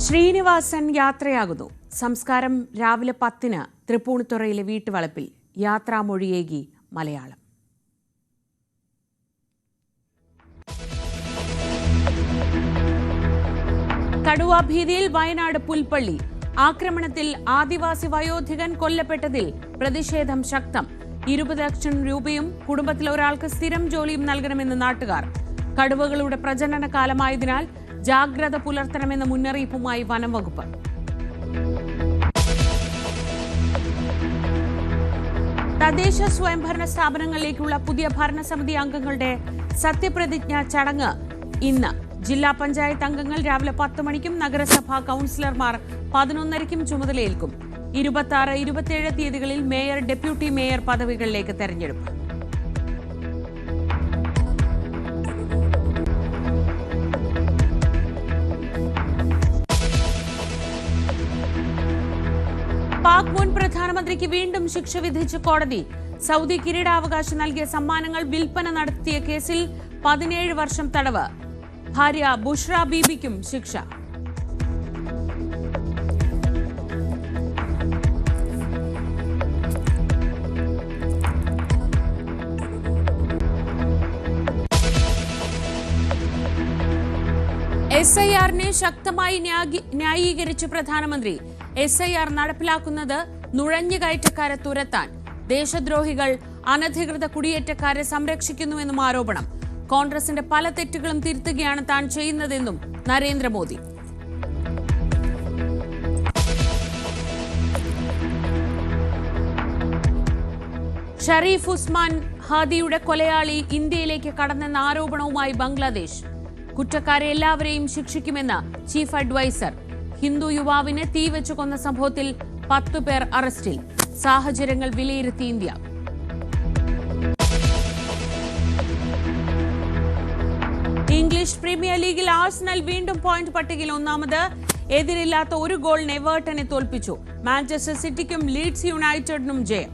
ശ്രീനിവാസൻ യാത്രയാകുന്നു. സംസ്കാരം രാവിലെ 10-ന് തൃപ്പൂണിത്തുറയിലെ വീട്ടുവളപ്പിൽ. യാത്രാമൊഴിയേകി മലയാളം. കടുവാഭീതിയിൽ വയനാട് പുൽപ്പള്ളി. ആക്രമണത്തിൽ ആദിവാസി വയോധികൻ കൊല്ലപ്പെട്ടതിൽ പ്രതിഷേധം ശക്തം. 20 ലക്ഷം രൂപയും കുടുംബത്തിലെ ഒരാൾക്ക് സ്ഥിരം ജോലിയും നൽകണമെന്ന് നാട്ടുകാർ. കടുവകളുടെ പ്രജനന കാലമായതിനാൽ ജാഗ്രത പുലർത്തണമെന്ന മുന്നറിയിപ്പുമായി വനംവകുപ്പ്. തദ്ദേശ സ്വയംഭരണ സ്ഥാപനങ്ങളിലേക്കുള്ള പുതിയ ഭരണസമിതി അംഗങ്ങളുടെ സത്യപ്രതിജ്ഞാ ചടങ്ങ് ഇന്ന്. ജില്ലാ പഞ്ചായത്ത് അംഗങ്ങൾ രാവിലെ 10 മണിക്കും നഗരസഭാ കൌൺസിലർമാർ 11:30-ക്കും ചുമതലയേൽക്കും. 26, 27 തീയതികളിൽ മേയർ, ഡെപ്യൂട്ടി മേയർ പദവികളിലേക്ക് തെരഞ്ഞെടുപ്പ്. പാക് മുൻ പ്രധാനമന്ത്രിക്ക് വീണ്ടും ശിക്ഷ വിധിച്ച് കോടതി. സൗദി കിരീടാവകാശം നൽകിയ സമ്മാനങ്ങൾ വിൽപ്പന നടത്തിയ കേസിൽ 17 വർഷം തടവ്. ഭാര്യ ബുഷ്ര ബീബിക്കും ശിക്ഷ. SIR-നെ ശക്തമായി ന്യായീകരിച്ച് പ്രധാനമന്ത്രി. SIR നടപ്പിലാക്കുന്നത് നുഴഞ്ഞുകയറ്റക്കാരെ തുരത്താൻ. ദേശദ്രോഹികൾ അനധികൃത കുടിയേറ്റക്കാരെ സംരക്ഷിക്കുന്നുവെന്നും ആരോപണം. കോൺഗ്രസിന്റെ പല തെറ്റുകളും തിരുത്തുകയാണ് താൻ ചെയ്യുന്നതെന്നും നരേന്ദ്രമോദി. ഷരീഫ് ഉസ്മാൻ ഹാദിയുടെ കൊലയാളി ഇന്ത്യയിലേക്ക് കടന്നെന്ന ആരോപണവുമായി ബംഗ്ലാദേശ്. കുറ്റക്കാരെ എല്ലാവരെയും ശിക്ഷിക്കുമെന്ന് ചീഫ് അഡ്വൈസർ. ഹിന്ദു യുവാവിനെ തീവെച്ചു കൊന്ന സംഭവത്തിൽ 10 പേർ അറസ്റ്റിൽ. സാഹചര്യങ്ങൾ വിലയിരുത്തി ഇന്ത്യ. ഇംഗ്ലീഷ് പ്രീമിയർ ലീഗിൽ ആഴ്സണൽ വീണ്ടും പോയിന്റ് പട്ടികയിൽ ഒന്നാമത്. എതിരില്ലാത്ത ഒരു ഗോളിന് എവേർട്ടനെ തോൽപ്പിച്ചു. മാഞ്ചസ്റ്റർ സിറ്റിക്കും ലീഡ്സ് യുണൈറ്റഡിനും ജയം.